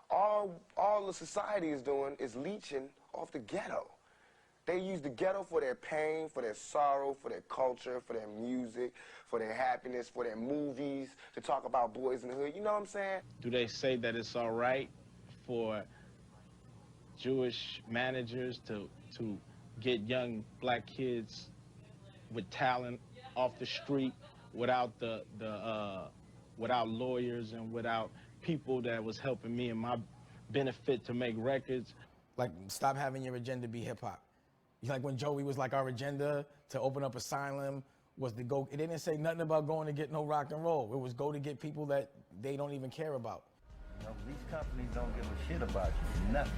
all the society is doing is leeching off the ghetto. They use the ghetto for their pain, for their sorrow, for their culture, for their music, for their happiness, for their movies, to talk about boys in the hood. You know what I'm saying? Do they say that it's all right for Jewish managers to get young black kids with talent off the street without without lawyers and without people that was helping me in my benefit to make records? Like, stop having your agenda be hip-hop. Like when Joey was like, our agenda to open up Asylum was to go, it didn't say nothing about going to get no rock and roll. It was go to get people that they don't even care about. You know, these companies don't give a shit about you, nothing.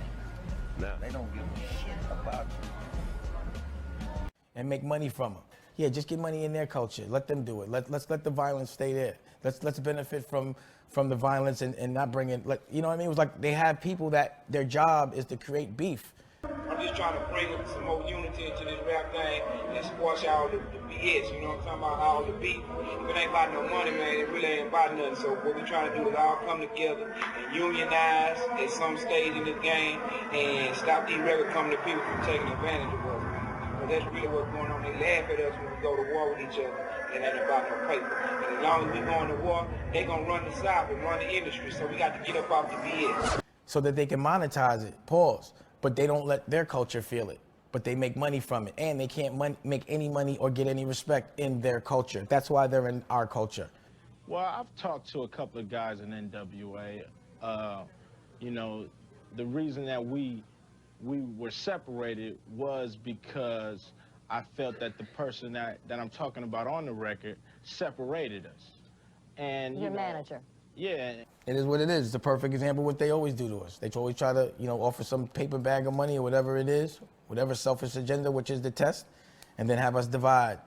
No. They don't give a shit about you. And make money from them. Yeah, just get money in their culture. Let them do it. Let's let the violence stay there. Let's benefit from the violence and not bring in, like, you know what I mean? It was like they have people that their job is to create beef. I'm just trying to bring some more unity into this rap thing and squash all the BS, you know what I'm talking about, all the beef. If it ain't about no money, man, it really ain't about nothing. So what we trying to do is all come together and unionize at some stage in this game and stop these record company people from taking advantage of us. But that's really what's going on. They laugh at us when we go to war with each other. It ain't about no paper. And as long as we going to war, they gonna run the South and run the industry. So we got to get up off the BS. So that they can monetize it, pause. But they don't let their culture feel it. But they make money from it. And they can't make any money or get any respect in their culture. That's why they're in our culture. Well, I've talked to a couple of guys in NWA. You know, the reason that we were separated was because I felt that the person that I'm talking about on the record separated us. And Your manager. Yeah. It is what it is. It's a perfect example of what they always do to us. They always try to, you know, offer some paper bag of money or whatever it is, whatever selfish agenda, which is the test, and then have us divide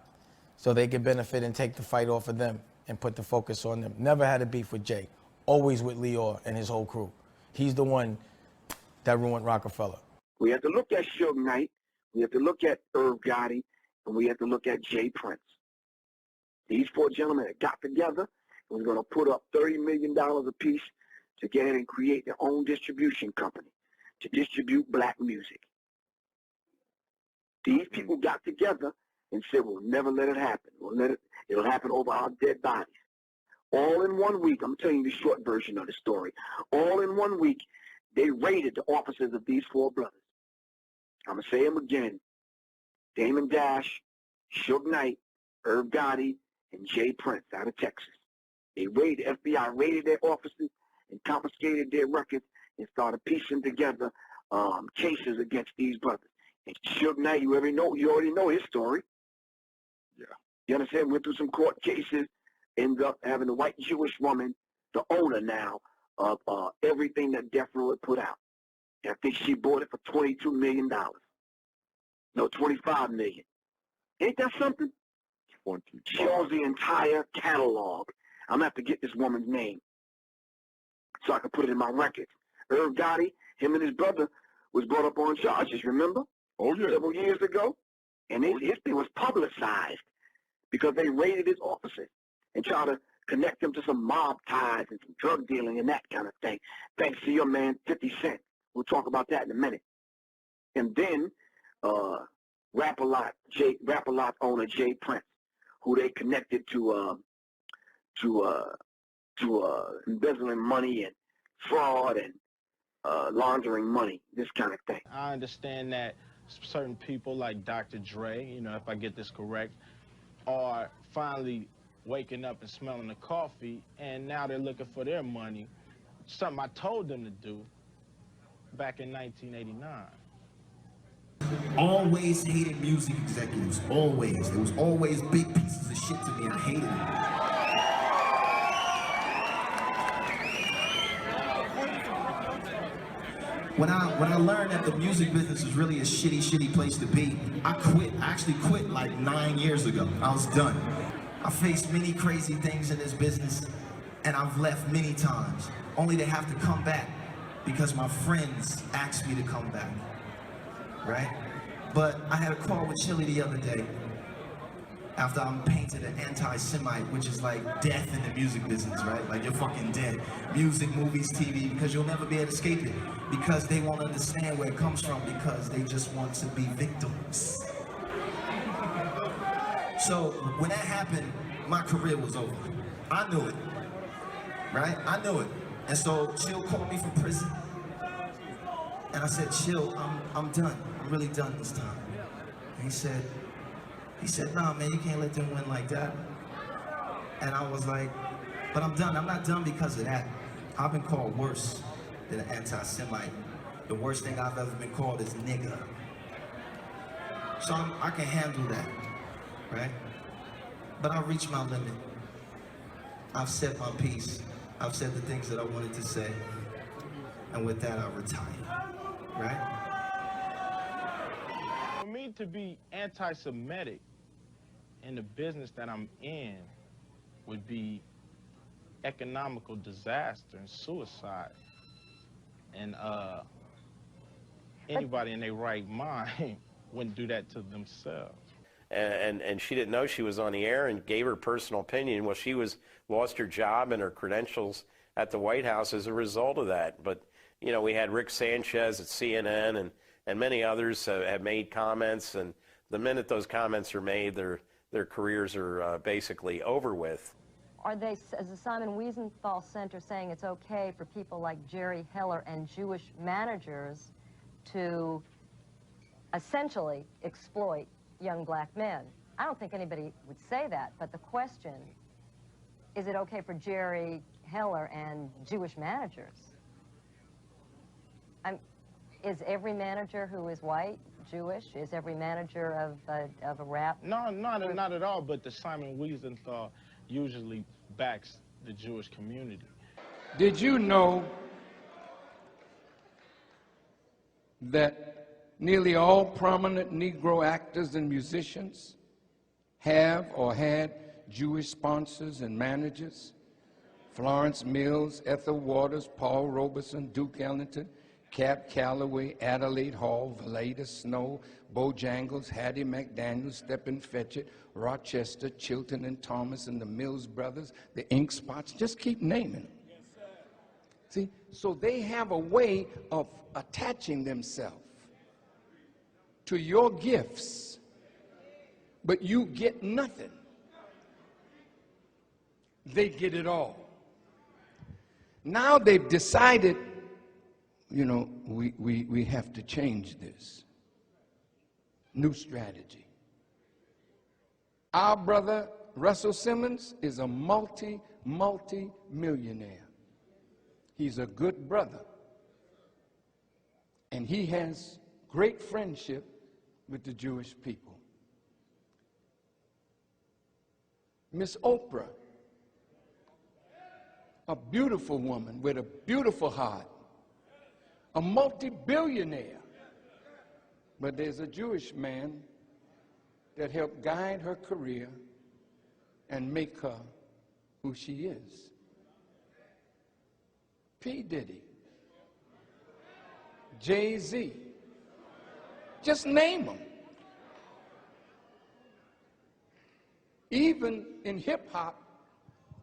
so they can benefit and take the fight off of them and put the focus on them. Never had a beef with Jay. Always with Lior and his whole crew. He's the one that ruined Rockefeller. We have to look at Suge Knight, we have to look at Irv Gotti, and we have to look at Jay Prince. These four gentlemen that got together and was going to put up $30 million apiece to get ahead and create their own distribution company to distribute black music. These people got together and said, we'll never let it happen. It'll happen over our dead bodies. All in 1 week, I'm telling you the short version of the story, all in 1 week, they raided the offices of these four brothers. I'm going to say them again. Damon Dash, Suge Knight, Irv Gotti, and Jay Prince out of Texas. They raided, FBI raided their offices and confiscated their records and started piecing together cases against these brothers. And Suge Knight, you already know his story. Yeah. You understand? Went through some court cases, ended up having a white Jewish woman, the owner now of everything that Death Row had put out. And I think she bought it for $22 million. No, $25 million. Ain't that something? She owns the entire catalog. I'm going to have to get this woman's name so I can put it in my records. Irv Gotti, him and his brother, was brought up on charges, remember? Oh, yeah. Several years ago. And his history was publicized because they raided his offices and tried to connect him to some mob ties and some drug dealing and that kind of thing. Thanks to your man, 50 Cent. We'll talk about that in a minute. And then Rap-A-Lot owner Jay Prince, who they connected to embezzling money and fraud and laundering money, this kind of thing. I understand that certain people like Dr. Dre, you know, if I get this correct, are finally waking up and smelling the coffee, and now they're looking for their money, something I told them to do back in 1989. Always hated music executives, always. There was always big pieces of shit to me. I hated it. When I learned that the music business was really a shitty place to be, I quit. I actually quit like 9 years ago. I was done. I faced many crazy things in this business, and I've left many times, only to have to come back because my friends asked me to come back, right? But I had a call with Chili the other day, after I'm painted an anti-Semite, which is like death in the music business, right? Like you're fucking dead. Music, movies, TV, because you'll never be able to escape it. Because they won't understand where it comes from, because they just want to be victims. So when that happened, my career was over. I knew it, right? I knew it. And so Chill called me from prison. And I said, Chill, I'm done. I'm really done this time. And he said, nah, man, you can't let them win like that. And I was like, but I'm done. I'm not done because of that. I've been called worse than an anti-Semite. The worst thing I've ever been called is nigger. So I can handle that, right? But I've reached my limit. I've said my piece. I've said the things that I wanted to say. And with that, I retire, right? For me to be anti-Semitic in the business that I'm in would be economical disaster and suicide. And anybody in their right mind wouldn't do that to themselves. And she didn't know she was on the air and gave her personal opinion. Well, she lost her job and her credentials at the White House as a result of that. But, you know, we had Rick Sanchez at CNN and many others have made comments, and the minute those comments are made, their careers are basically over with. Are they, as the Simon Wiesenthal Center, saying it's okay for people like Jerry Heller and Jewish managers to essentially exploit young black men? I don't think anybody would say that, but the question, is it okay for Jerry Heller and Jewish managers? Is every manager who is white Jewish? Is every manager of a rap? No, not at all, but the Simon Wiesenthal usually backs the Jewish community. Did you know that nearly all prominent Negro actors and musicians have or had Jewish sponsors and managers? Florence Mills, Ethel Waters, Paul Robeson, Duke Ellington, Cap Calloway, Adelaide Hall, Valeda Snow, Bojangles, Hattie McDaniel, Stephen Fetchit, Rochester, Chilton and Thomas, and the Mills Brothers, the Ink Spots, just keep naming them. Yes, sir. See, so they have a way of attaching themselves to your gifts, but you get nothing. They get it all. Now they've decided, you know, we have to change this. New strategy. Our brother Russell Simmons is a multi-millionaire. He's a good brother. And he has great friendship with the Jewish people. Miss Oprah, a beautiful woman with a beautiful heart, a multi-billionaire. But there's a Jewish man that helped guide her career and make her who she is. P. Diddy, Jay-Z, just name them. Even in hip-hop,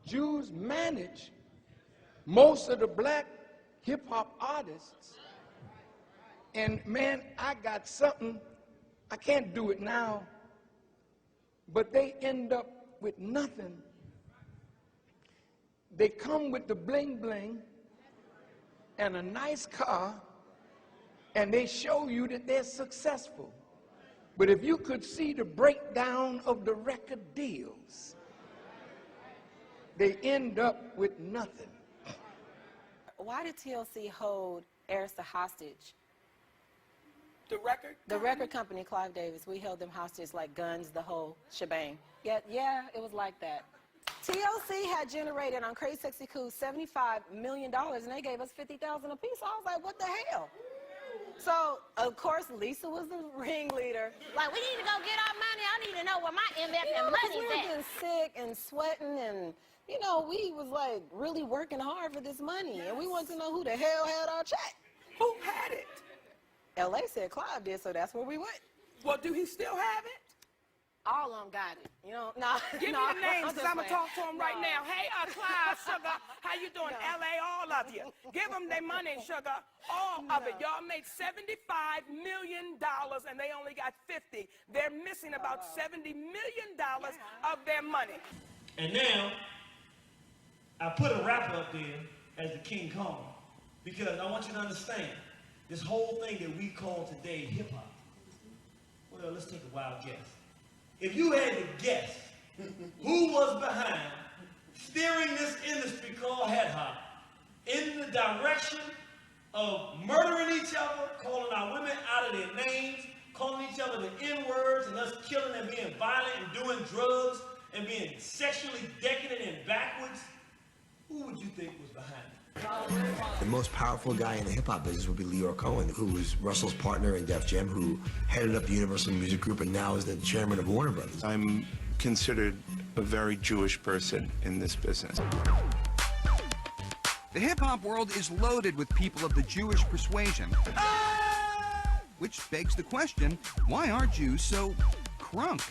Jews manage most of the black hip-hop artists. And man, I got something, I can't do it now, but they end up with nothing. They come with the bling bling and a nice car, and they show you that they're successful. But if you could see the breakdown of the record deals, they end up with nothing. Why did TLC hold Arista hostage? The record company, Clive Davis, we held them hostage like guns, the whole shebang. Yeah, it was like that. TLC had generated on Crazy Sexy Cool $75 million, and they gave us $50,000 a piece. I was like, what the hell? So, of course, Lisa was the ringleader. Like, we need to go get our money. I need to know where my investment money's we were getting sick and sweating, and, you know, we was, like, really working hard for this money, and we wanted to know who the hell had our check. Who had it? L.A. said Clive did, so that's where we went. Well, do he still have it? All of them got it. You know, nah. Give nah, me the names, because I'm going to talk to them right No. now. Hey, Clive, Sugar, how you doing? LA, all of you. Give them their money, Sugar. All of it. Y'all made $75 million, and they only got 50. They're missing about $70 million of their money. And now, I put a rapper up there as the King Kong, because I want you to understand, this whole thing that we call today hip-hop. Well, let's take a wild guess. If you had to guess who was behind steering this industry called hip-hop in the direction of murdering each other, calling our women out of their names, calling each other the N-words, and us killing and being violent and doing drugs and being sexually decadent and backwards, who would you think was behind it? The most powerful guy in the hip-hop business would be Leroy Cohen, who was Russell's partner in Def Jam, who headed up the Universal Music Group and now is the chairman of Warner Brothers. I'm considered a very Jewish person in this business. The hip-hop world is loaded with people of the Jewish persuasion, which begs the question, why are Jews so crunk?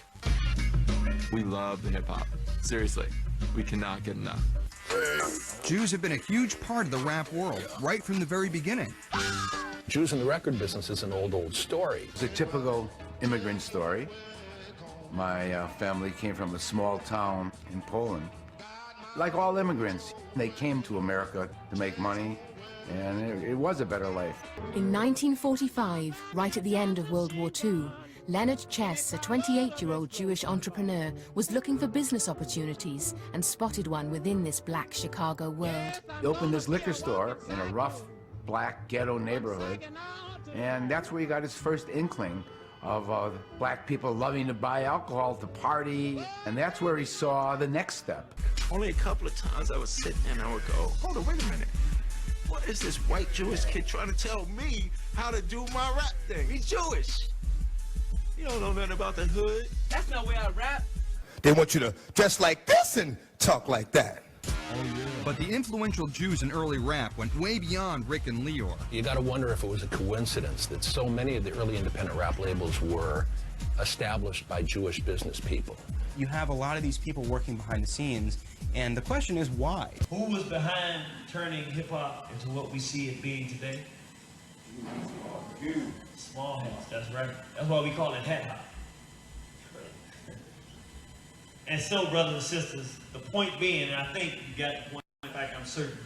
We love the hip-hop. Seriously, we cannot get enough. Jews have been a huge part of the rap world, right from the very beginning. Jews in the record business is an old story. It's a typical immigrant story. My family came from a small town in Poland. Like all immigrants, they came to America to make money, and it was a better life. In 1945, right at the end of World War II, Leonard Chess, a 28-year-old Jewish entrepreneur, was looking for business opportunities and spotted one within this black Chicago world. He opened this liquor store in a rough, black ghetto neighborhood, and that's where he got his first inkling of black people loving to buy alcohol to party, and that's where he saw the next step. Only a couple of times I would sit and I would go, hold on, wait a minute. What is this white Jewish kid trying to tell me how to do my rap thing? He's Jewish. You don't know nothing about the hood. That's not where I rap. They want you to dress like this and talk like that. But the influential Jews in early rap went way beyond Rick and Leor. You got to wonder if it was a coincidence that so many of the early independent rap labels were established by Jewish business people. You have a lot of these people working behind the scenes, and the question is why? Who was behind turning hip-hop into what we see it being today? Small hats, that's right. That's why we call it hip-hop. And so, brothers and sisters, the point being, and I think you got the point, in fact, I'm certain,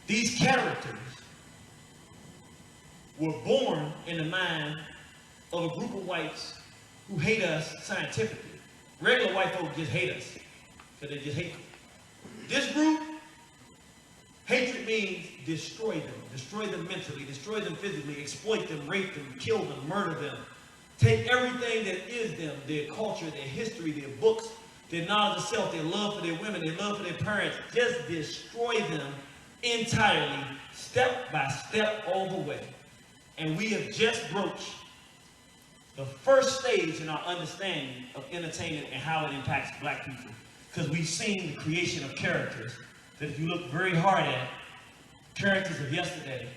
these characters were born in the mind of a group of whites who hate us scientifically. Regular white folk just hate us, because they just hate them. This group, hatred means destroy them mentally, destroy them physically, exploit them, rape them, kill them, murder them. Take everything that is them, their culture, their history, their books, their knowledge of self, their love for their women, their love for their parents, just destroy them entirely, step by step, all the way. And we have just broached the first stage in our understanding of entertainment and how it impacts black people. Because we've seen the creation of characters that if you look very hard at, characters of yesterday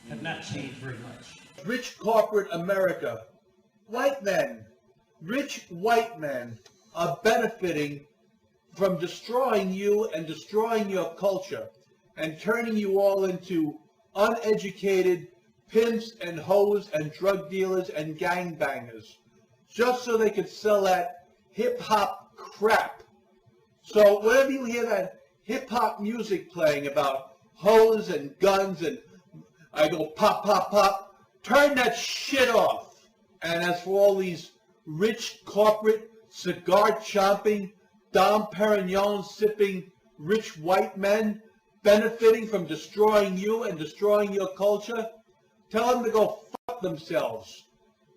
have not changed very much. Rich corporate America, white men, rich white men are benefiting from destroying you and destroying your culture and turning you all into uneducated pimps and hoes and drug dealers and gangbangers just so they could sell that hip-hop crap. So whenever you hear that hip-hop music playing about hoes and guns and I go pop, pop, pop, turn that shit off. And as for all these rich corporate cigar chomping, Dom Perignon sipping rich white men benefiting from destroying you and destroying your culture, tell them to go fuck themselves.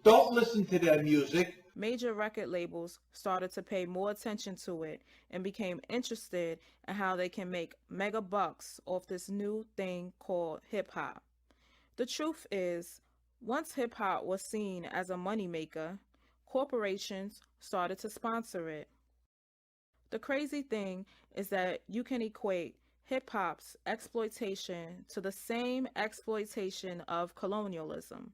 Don't listen to their music. Major record labels started to pay more attention to it and became interested in how they can make mega bucks off this new thing called hip-hop. The truth is, once hip-hop was seen as a moneymaker, corporations started to sponsor it. The crazy thing is that you can equate hip-hop's exploitation to the same exploitation of colonialism.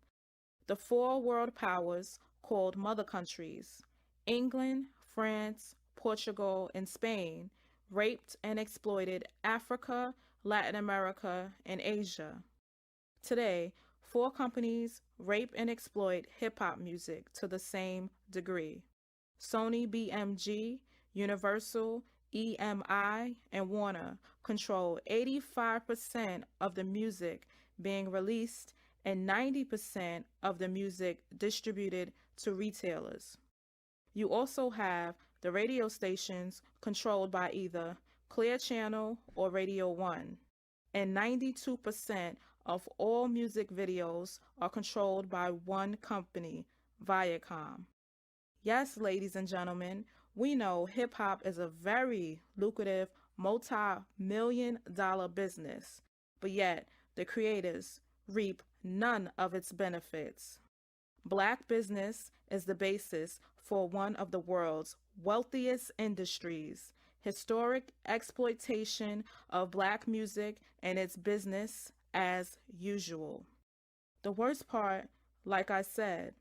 The four world powers called mother countries. England, France, Portugal, and Spain raped and exploited Africa, Latin America, and Asia. Today, 4 companies rape and exploit hip-hop music to the same degree. Sony BMG, Universal, EMI, and Warner control 85% of the music being released and 90% of the music distributed to retailers. You also have the radio stations controlled by either Clear Channel or Radio 1, and 92% of all music videos are controlled by one company, Viacom. Yes, ladies and gentlemen, we know hip-hop is a very lucrative, multi-million-dollar business, but yet the creators reap none of its benefits. Black business is the basis for one of the world's wealthiest industries. Historic exploitation of black music and its business as usual. The worst part, like I said,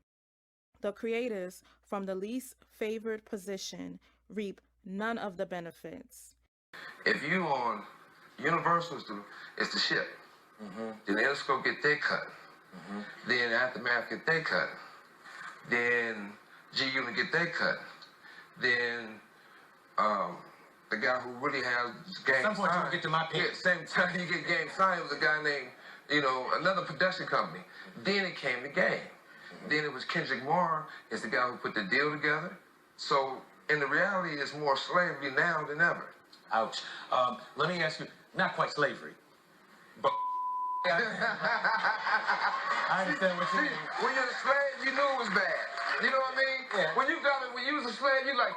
the creators from the least favored position reap none of the benefits. If you on Universal, it's the ship. Then Interscope get their cut. Then Aftermath get their cut. Then G-Unit get their cut. Then the guy who really has game Some point signed. you get to my pick. Yeah, same time you get game signed, it was a guy named, another production company. Then it came to game. Then it was Kendrick Lamar is the guy who put the deal together. So in the reality, it's more slavery now than ever. Ouch. Let me ask you, not quite slavery, but I understand what you mean. When you're a slave, you knew it was bad. You know what I mean? Yeah. When you was a slave, you like,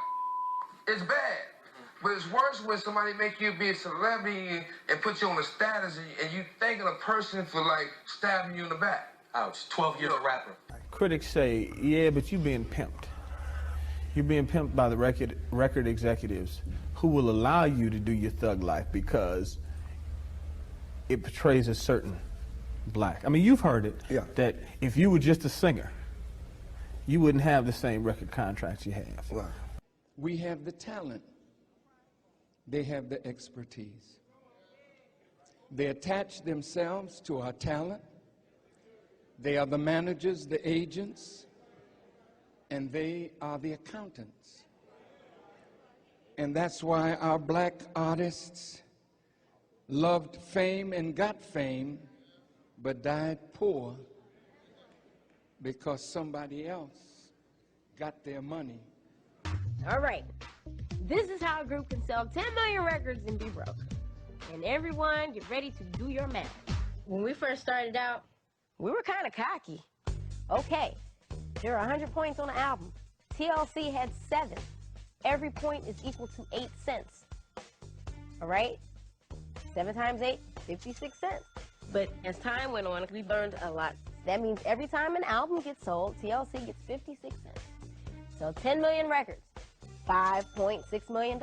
it's bad. But it's worse when somebody make you be a celebrity and put you on a status and you thanking a person for like stabbing you in the back. Ouch. 12 years a rapper. Critics say, yeah, but you're being pimped. You're being pimped by the record executives who will allow you to do your thug life because it portrays a certain black. I mean, you've heard it, that if you were just a singer, you wouldn't have the same record contracts you have. Right. We have the talent. They have the expertise. They attach themselves to our talent. They are the managers, the agents, and they are the accountants. And that's why our black artists loved fame and got fame, but died poor because somebody else got their money. All right. This is how a group can sell 10 million records and be broke. And everyone, get ready to do your math. When we first started out, we were kind of cocky. Okay, there are 100 points on the album. TLC had 7. Every point is equal to 8 cents. All right? 7 times 8, 56 cents. But as time went on, we learned a lot. That means every time an album gets sold, TLC gets 56 cents. So 10 million records, $5.6 million.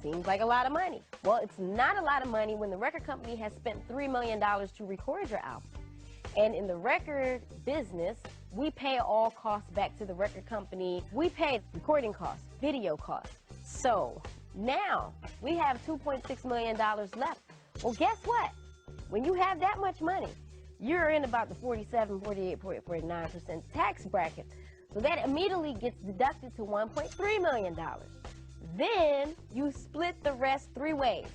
Seems like a lot of money. Well, it's not a lot of money when the record company has spent $3 million to record your album. And in the record business, we pay all costs back to the record company. We pay recording costs, video costs. So now we have $2.6 million left. Well, guess what? When you have that much money, you're in about the 47, 48, 49% tax bracket. So that immediately gets deducted to $1.3 million. Then you split the rest 3 ways.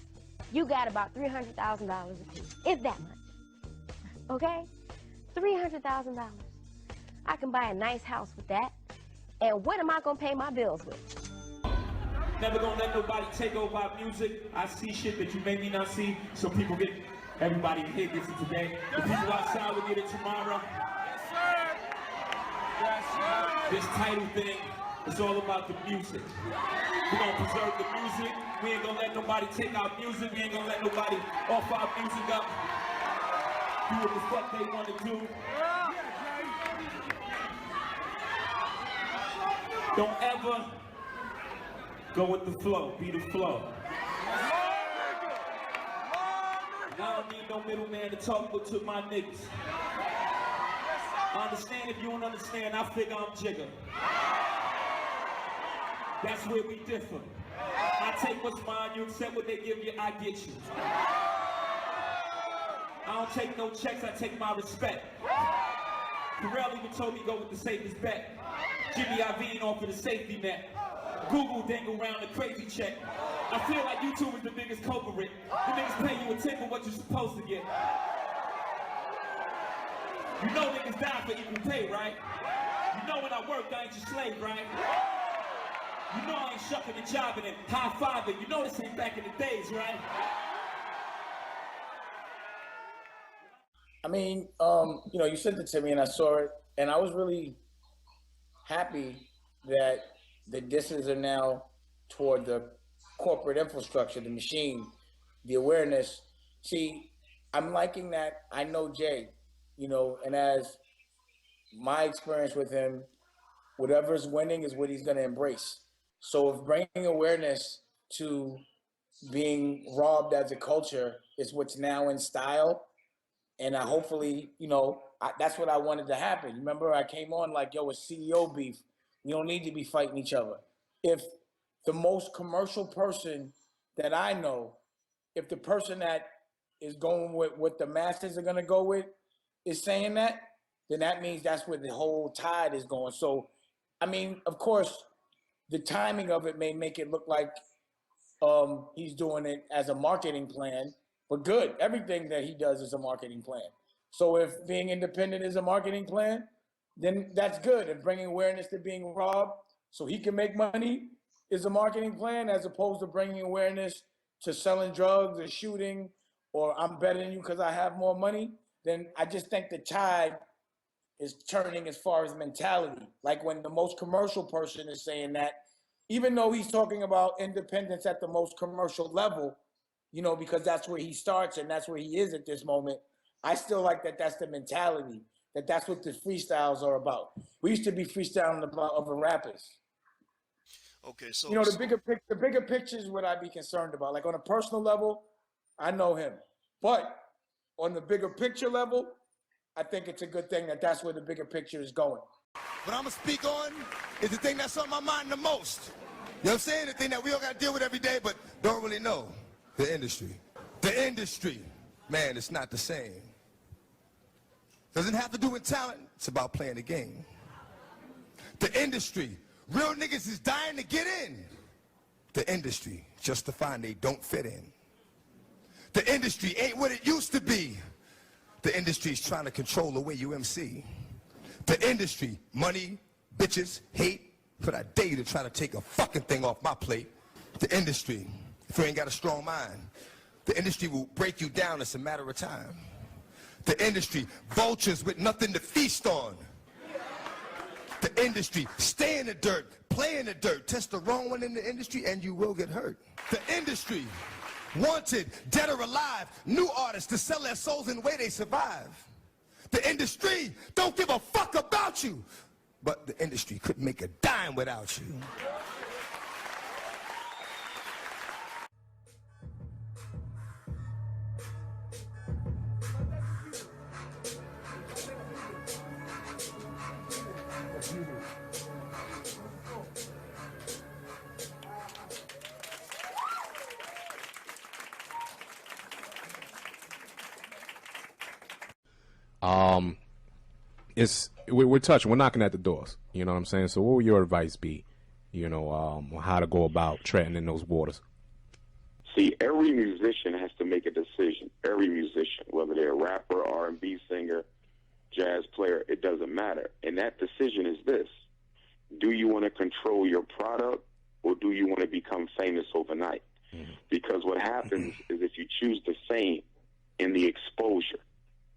You got about $300,000 a piece, if that much. Okay? $300,000. I can buy a nice house with that. And what am I gonna pay my bills with? Never gonna let nobody take over our music. I see shit that you may not see, so people get, everybody in here gets it today. The people outside will get it tomorrow. Yes, sir. Yes, sir. This title thing is all about the music. We're gonna preserve the music. We ain't gonna let nobody take our music. We ain't gonna let nobody off our music up. Do what the fuck they wanna do. Don't ever go with the flow, be the flow. I don't need no middleman to talk to my niggas. I understand if you don't understand, I figure I'm Jigger. That's where we differ. I take what's mine, you accept what they give you, I get you. I don't take no checks, I take my respect. Pharrell even told me go with the safest bet. Jimmy Iovine offered a safety net. Google dangle around the crazy check. I feel like YouTube is the biggest culprit. The niggas pay you a tip for what you're supposed to get. You know niggas die for equal pay, right? You know when I work, I ain't your slave, right? You know I ain't shucking and jobbing and high-fiving. You know this ain't back in the days, right? I mean, you know, you sent it to me and I saw it, and I was really happy that the disses are now toward the corporate infrastructure, the machine, the awareness. See, I'm liking that. I know Jay, you know, and as my experience with him, whatever's winning is what he's going to embrace. So if bringing awareness to being robbed as a culture is what's now in style, and I hopefully, you know, that's what I wanted to happen. Remember, I came on like, yo, it's CEO beef. We don't need to be fighting each other. If the most commercial person that I know, if the person that is going with what the masses are going to go with is saying that, then that means that's where the whole tide is going. So, I mean, of course, the timing of it may make it look like he's doing it as a marketing plan, but good. Everything that he does is a marketing plan. So if being independent is a marketing plan, then that's good. And bringing awareness to being robbed so he can make money is a marketing plan, as opposed to bringing awareness to selling drugs or shooting, or I'm better than you because I have more money. Then I just think the tide is turning as far as mentality. Like when the most commercial person is saying that, even though he's talking about independence at the most commercial level, you know, because that's where he starts and that's where he is at this moment, I still like that that's the mentality, that that's what the freestyles are about. We used to be freestyling about other rappers. Okay, so... You know, the bigger picture is what I'd be concerned about. Like on a personal level, I know him. But on the bigger picture level, I think it's a good thing that that's where the bigger picture is going. What I'm gonna speak on is the thing that's on my mind the most. You know what I'm saying? The thing that we all gotta deal with every day, but don't really know. The industry. The industry. Man, it's not the same. Doesn't have to do with talent. It's about playing the game. The industry. Real niggas is dying to get in. The industry. Just to find they don't fit in. The industry ain't what it used to be. The industry is trying to control the way you MC. The industry, money, bitches, hate, for that day to try to take a fucking thing off my plate. The industry, if you ain't got a strong mind, the industry will break you down. It's a matter of time. The industry, vultures with nothing to feast on. The industry, stay in the dirt, play in the dirt, test the wrong one in the industry and you will get hurt. The industry, wanted, dead or alive, new artists to sell their souls in the way they survive. The industry don't give a fuck about you, but the industry couldn't make a dime without you. We're touching, we're knocking at the doors. You know what I'm saying? So what would your advice be, you know, on how to go about treading in those waters? See, every musician has to make a decision. Every musician, whether they're a rapper, R&B singer, jazz player, it doesn't matter. And that decision is this. Do you want to control your product or do you want to become famous overnight? Because what happens is if you choose the fame and the exposure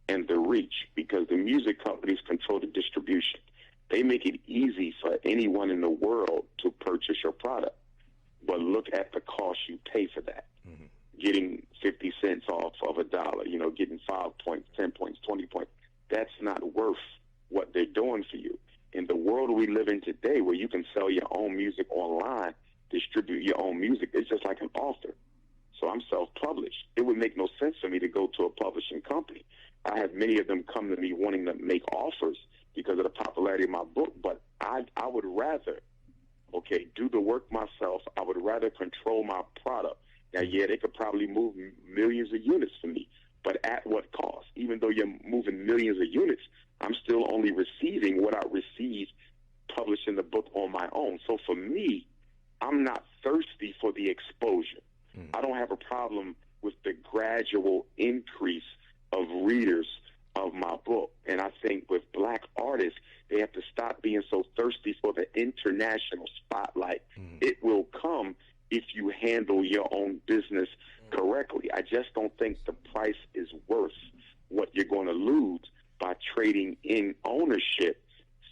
and the reach, because the music companies control the distribution, they make it easy for anyone in the world to purchase your product. But look at the cost you pay for that. Getting 50 cents off of $1, you know, getting 5 points, 10 points, 20 points. That's not worth what they're doing for you. In the world we live in today, where you can sell your own music online, distribute your own music, it's just like an author. So I'm self-published. It would make no sense for me to go to a publishing company. I have many of them come to me wanting to make offers because of the popularity of my book, but I would rather, okay, do the work myself. I would rather control my product. Now, yeah, they could probably move millions of units for me, but at what cost? Even though you're moving millions of units, I'm still only receiving what I received publishing the book on my own. So for me, I'm not thirsty for the exposure. I don't have a problem with the gradual increase of readers of my book. And I think with black artists, they have to stop being so thirsty for the international spotlight. It will come if you handle your own business correctly. I just don't think the price is worth what you're going to lose by trading in ownership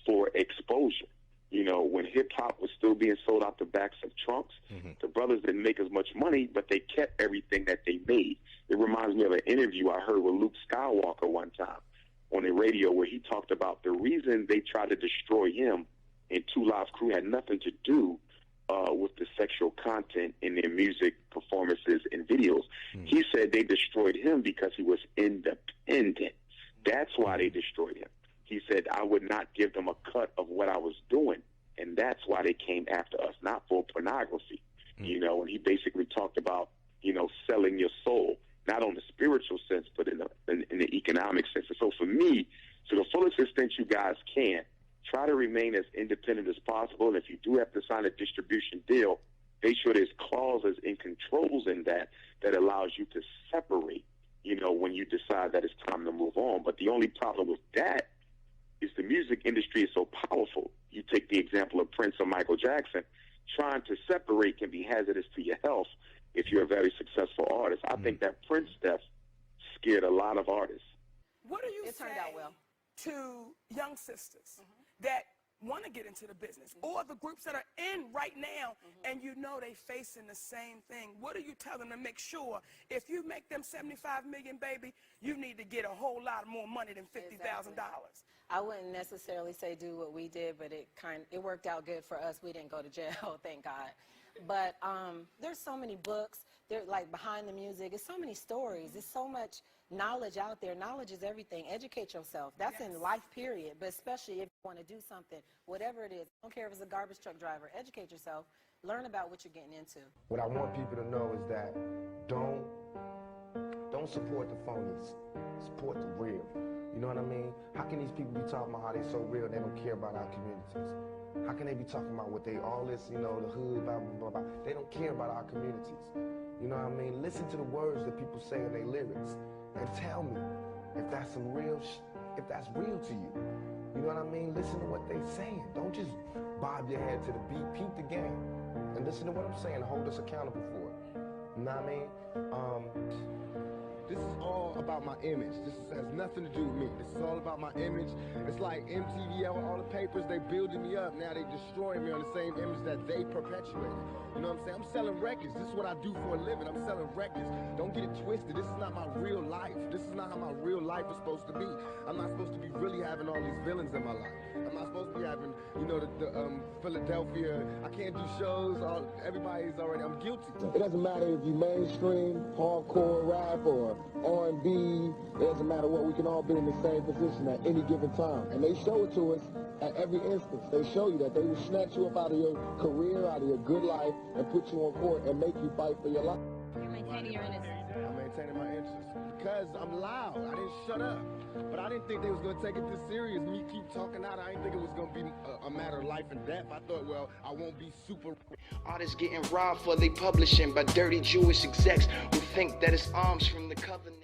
for exposure. You know, when hip-hop was still being sold out the backs of trunks, the brothers didn't make as much money, but they kept everything that they made. It reminds me of an interview I heard with Luke Skywalker one time on the radio where he talked about the reason they tried to destroy him and Two Live Crew had nothing to do with the sexual content in their music performances and videos. He said they destroyed him because he was independent. That's why they destroyed him. He said, I would not give them a cut of what I was doing, and that's why they came after us, not for pornography. You know, and he basically talked about, you know, selling your soul, not on the spiritual sense, but in the economic sense. And so for me, to the fullest extent you guys can, try to remain as independent as possible. And if you do have to sign a distribution deal, make sure there's clauses and controls in that allows you to separate, you know, when you decide that it's time to move on. But the only problem with that is the music industry is so powerful. You take the example of Prince or Michael Jackson, trying to separate can be hazardous to your health if you're a very successful artist. I think that Prince death scared a lot of artists. What do you say to young sisters that want to get into the business, or the groups that are in right now and you know they facing the same thing? What do you tell them to make sure if you make them $75 million, baby, you need to get a whole lot more money than $50,000? I wouldn't necessarily say do what we did, but it worked out good for us. We didn't go to jail, thank God. But there's so many books. They're like behind the music. There's so many stories. There's so much knowledge out there. Knowledge is everything. Educate yourself. That's in life, period. But especially if you want to do something, whatever it is. I don't care if it's a garbage truck driver. Educate yourself. Learn about what you're getting into. What I want people to know is that don't support the phonies. Support the real. You know what I mean? How can these people be talking about how they so real and they don't care about our communities? How can they be talking about what they, all this, you know, the hood, blah, blah, blah, blah. They don't care about our communities. You know what I mean? Listen to the words that people say in their lyrics and tell me if that's some real, if that's real to you. You know what I mean? Listen to what they saying. Don't just bob your head to the beat, peep the game. And listen to what I'm saying, hold us accountable for it. You know what I mean? This is all about my image. This has nothing to do with me. This is all about my image. It's like MTV, all the papers, they building me up. Now they destroying me on the same image that they perpetuated. You know what I'm saying? I'm selling records. This is what I do for a living. I'm selling records. Don't get it twisted. This is not my real life. This is not how my real life is supposed to be. I'm not supposed to be really having all these villains in my life. I'm not supposed to be having, you know, the Philadelphia. I can't do shows. Everybody's already, I'm guilty. It doesn't matter if you mainstream, hardcore rap, or R&B. It doesn't matter what. We can all be in the same position at any given time. And they show it to us at every instance. They show you that they will snatch you up out of your career, out of your good life, and put you on court and make you fight for your life. You're maintaining your innocence. I'm maintaining my interest because I'm loud. I didn't shut up. But I didn't think they was going to take it this serious. Me keep talking out. I didn't think it was going to be a matter of life and death. I thought, well, I won't be super. Artists getting robbed for they publishing by dirty Jewish execs who think that it's arms from the covenant.